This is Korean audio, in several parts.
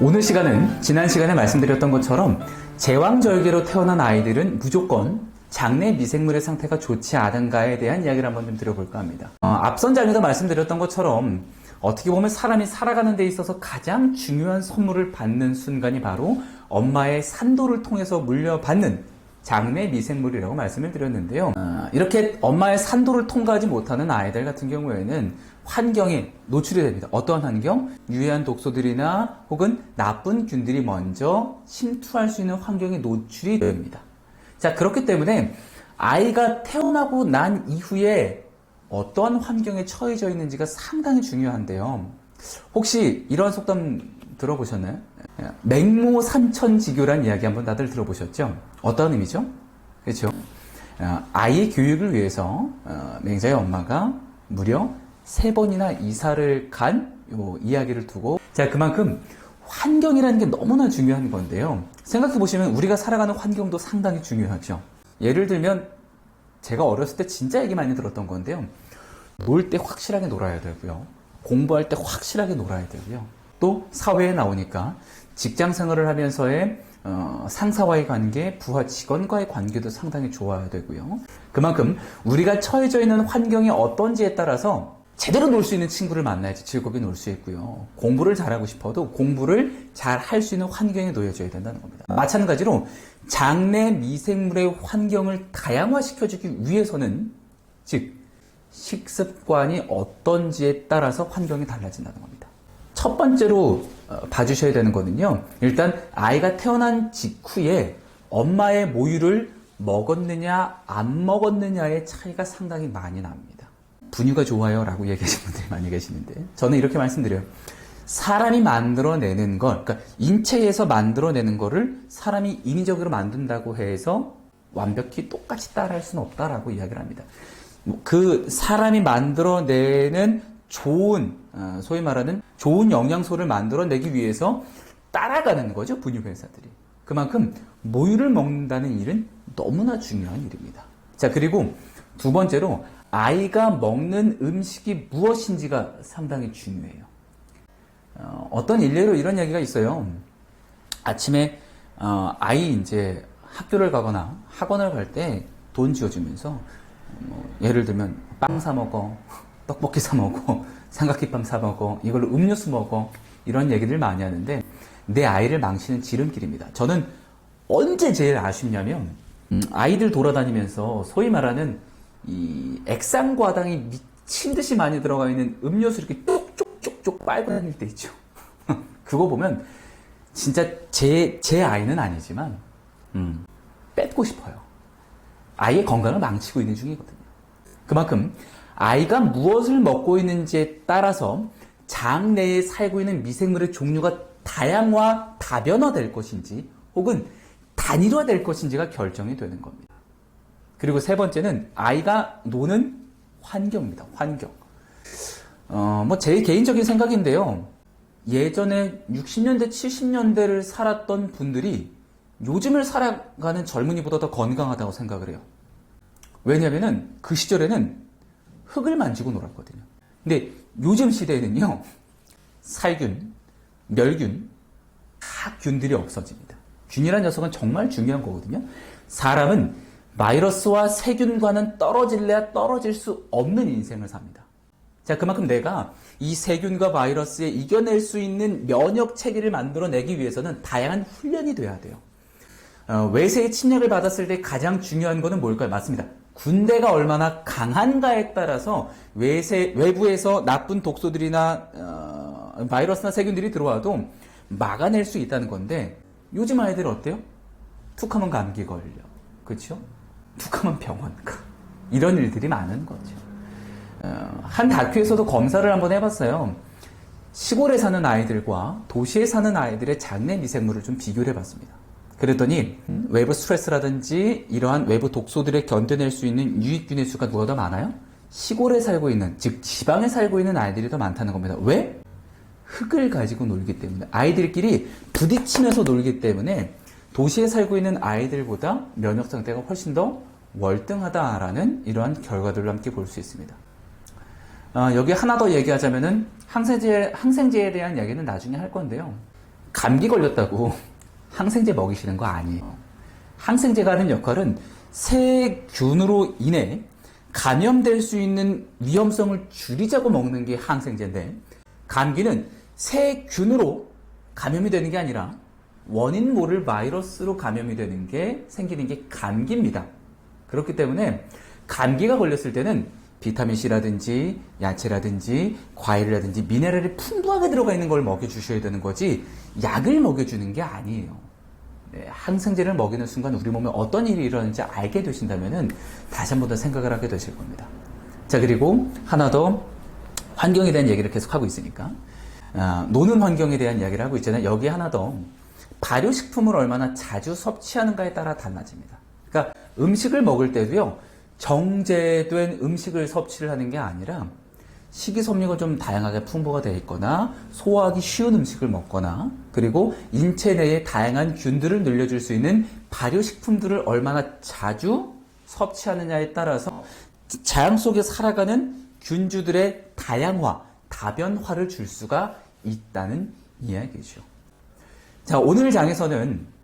오늘 시간은 지난 시간에 말씀드렸던 것처럼 제왕절개로 태어난 아이들은 무조건 장내 미생물의 상태가 좋지 않은가에 대한 이야기를 한번 좀 드려볼까 합니다. 앞선 장에도 말씀드렸던 것처럼 어떻게 보면 사람이 살아가는 데 있어서 가장 중요한 선물을 받는 순간이 바로 엄마의 산도를 통해서 물려받는 장내 미생물이라고 말씀을 드렸는데요. 이렇게 엄마의 산도를 통과하지 못하는 아이들 같은 경우에는 환경에 노출이 됩니다. 어떠한 환경? 유해한 독소들이나 혹은 나쁜 균들이 먼저 침투할 수 있는 환경에 노출이 됩니다. 자, 그렇기 때문에 아이가 태어나고 난 이후에 어떠한 환경에 처해져 있는지가 상당히 중요한데요. 혹시 이런 속담 들어보셨나요? 맹모산천지교란 이야기 한번 다들 들어보셨죠? 어떤 의미죠? 그렇죠? 아이의 교육을 위해서 맹자의 엄마가 무려 3번이나 이사를 간 이야기를 두고, 자, 그만큼 환경이라는 게 너무나 중요한 건데요. 생각해 보시면 우리가 살아가는 환경도 상당히 중요하죠. 예를 들면 제가 어렸을 때 진짜 얘기 많이 들었던 건데요. 놀 때 확실하게 놀아야 되고요. 공부할 때 확실하게 놀아야 되고요. 또 사회에 나오니까 직장 생활을 하면서의 상사와의 관계, 부하 직원과의 관계도 상당히 좋아야 되고요. 그만큼 우리가 처해져 있는 환경이 어떤지에 따라서 제대로 놀 수 있는 친구를 만나야지 즐겁게 놀 수 있고요. 공부를 잘하고 싶어도 공부를 잘 할 수 있는 환경에 놓여져야 된다는 겁니다. 마찬가지로 장내 미생물의 환경을 다양화시켜주기 위해서는, 즉 식습관이 어떤지에 따라서 환경이 달라진다는 겁니다. 첫 번째로 봐주셔야 되는 거는요, 일단 아이가 태어난 직후에 엄마의 모유를 먹었느냐 안 먹었느냐의 차이가 상당히 많이 납니다. 분유가 좋아요 라고 얘기하시는 분들이 많이 계시는데, 저는 이렇게 말씀드려요. 사람이 만들어내는 걸, 그러니까 인체에서 만들어내는 거를 사람이 인위적으로 만든다고 해서 완벽히 똑같이 따라할 수는 없다라고 이야기를 합니다. 그 사람이 만들어내는 좋은, 소위 말하는 좋은 영양소를 만들어내기 위해서 따라가는 거죠, 분유 회사들이. 그만큼 모유를 먹는다는 일은 너무나 중요한 일입니다. 자, 그리고 두 번째로 아이가 먹는 음식이 무엇인지가 상당히 중요해요. 어떤 일례로 이런 이야기가 있어요. 아침에 아이 이제 학교를 가거나 학원을 갈 때 돈 지어주면서 예를 들면 빵 사 먹어, 떡볶이 사 먹어, 삼각김밥 사 먹어, 이걸로 음료수 먹어, 이런 얘기를 많이 하는데 내 아이를 망치는 지름길입니다. 저는 언제 제일 아쉽냐면 아이들 돌아다니면서 소위 말하는 이 액상과당이 미친 듯이 많이 들어가 있는 음료수 이렇게 쪽쪽쪽쪽 빨고 다닐 때 있죠. 그거 보면 진짜 제 아이는 아니지만 뺏고 싶어요. 아이의 건강을 망치고 있는 중이거든요. 그만큼 아이가 무엇을 먹고 있는지에 따라서 장내에 살고 있는 미생물의 종류가 다변화될 것인지 혹은 단일화될 것인지가 결정이 되는 겁니다. 그리고 세 번째는 아이가 노는 환경입니다. 환경. 제 개인적인 생각인데요. 예전에 60년대, 70년대를 살았던 분들이 요즘을 살아가는 젊은이보다 더 건강하다고 생각을 해요. 왜냐면은 그 시절에는 흙을 만지고 놀았거든요. 근데 요즘 시대에는요, 살균, 멸균, 다 균들이 없어집니다. 균이라는 녀석은 정말 중요한 거거든요. 사람은 바이러스와 세균과는 떨어질래야 떨어질 수 없는 인생을 삽니다. 자, 그만큼 내가 이 세균과 바이러스에 이겨낼 수 있는 면역 체계를 만들어내기 위해서는 다양한 훈련이 돼야 돼요. 외세의 침략을 받았을 때 가장 중요한 거는 뭘까요? 맞습니다. 군대가 얼마나 강한가에 따라서 외부에서 나쁜 독소들이나 바이러스나 세균들이 들어와도 막아낼 수 있다는 건데, 요즘 아이들 어때요? 툭하면 감기 걸려. 그렇죠? 툭하면 병원 가. 이런 일들이 많은 거죠. 한 다큐에서도 검사를 한번 해봤어요. 시골에 사는 아이들과 도시에 사는 아이들의 장내 미생물을 좀 비교를 해봤습니다. 그랬더니 외부 스트레스라든지 이러한 외부 독소들에 견뎌낼 수 있는 유익균의 수가 누가 더 많아요? 시골에 살고 있는, 즉 지방에 살고 있는 아이들이 더 많다는 겁니다. 왜? 흙을 가지고 놀기 때문에, 아이들끼리 부딪히면서 놀기 때문에 도시에 살고 있는 아이들보다 면역 상태가 훨씬 더 월등하다라는 이러한 결과들을 함께 볼 수 있습니다. 여기 하나 더 얘기하자면은 항생제에 대한 이야기는 나중에 할 건데요. 감기 걸렸다고 항생제 먹이시는 거 아니에요. 항생제가 하는 역할은 세균으로 인해 감염될 수 있는 위험성을 줄이자고 먹는 게 항생제인데, 감기는 세균으로 감염이 되는 게 아니라 원인 모를 바이러스로 감염이 되는 게 생기는 게 감기입니다. 그렇기 때문에 감기가 걸렸을 때는 비타민C라든지 야채라든지 과일이라든지 미네랄이 풍부하게 들어가 있는 걸 먹여주셔야 되는 거지 약을 먹여주는 게 아니에요. 네, 항생제를 먹이는 순간 우리 몸에 어떤 일이 일어나는지 알게 되신다면 다시 한 번 더 생각을 하게 되실 겁니다. 자, 그리고 하나 더 환경에 대한 얘기를 계속 하고 있으니까 노는 환경에 대한 이야기를 하고 있잖아요. 여기에 하나 더 발효식품을 얼마나 자주 섭취하는가에 따라 달라집니다. 그러니까 음식을 먹을 때도요, 정제된 음식을 섭취를 하는 게 아니라 식이섬유가 좀 다양하게 풍부가 되어 있거나 소화하기 쉬운 음식을 먹거나, 그리고 인체 내에 다양한 균들을 늘려줄 수 있는 발효식품들을 얼마나 자주 섭취하느냐에 따라서 자양 속에 살아가는 균주들의 다양화, 다변화를 줄 수가 있다는 이야기죠. 자, 오늘 장에서는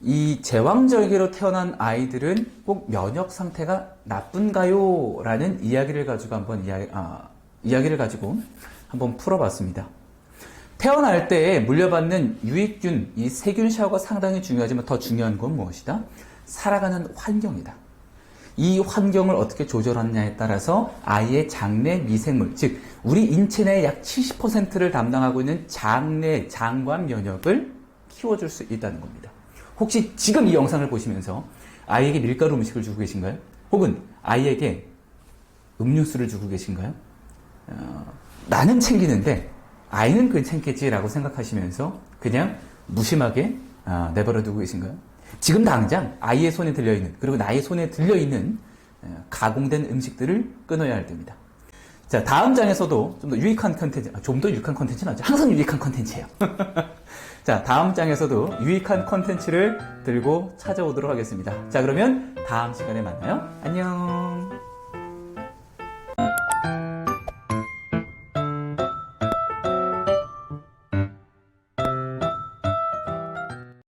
이 제왕절개로 태어난 아이들은 꼭 면역 상태가 나쁜가요? 라는 이야기를 가지고 이야기를 가지고 한번 풀어봤습니다. 태어날 때 물려받는 유익균, 이 세균 샤워가 상당히 중요하지만 더 중요한 건 무엇이다? 살아가는 환경이다. 이 환경을 어떻게 조절하느냐에 따라서 아이의 장내 미생물, 즉 우리 인체 내 약 70%를 담당하고 있는 장내 장관 면역을 키워줄 수 있다는 겁니다. 혹시 지금 이 영상을 보시면서 아이에게 밀가루 음식을 주고 계신가요? 혹은 아이에게 음료수를 주고 계신가요? 나는 챙기는데 아이는 괜찮겠지라고 생각하시면서 그냥 무심하게 내버려 두고 계신가요? 지금 당장 아이의 손에 들려있는, 그리고 나의 손에 들려있는 가공된 음식들을 끊어야 할 때입니다. 자, 다음 장에서도 좀 더 유익한 컨텐츠, 좀 더 유익한 컨텐츠는 아니죠. 항상 유익한 컨텐츠예요. 자, 다음 장에서도 유익한 컨텐츠를 들고 찾아오도록 하겠습니다. 자, 그러면 다음 시간에 만나요. 안녕.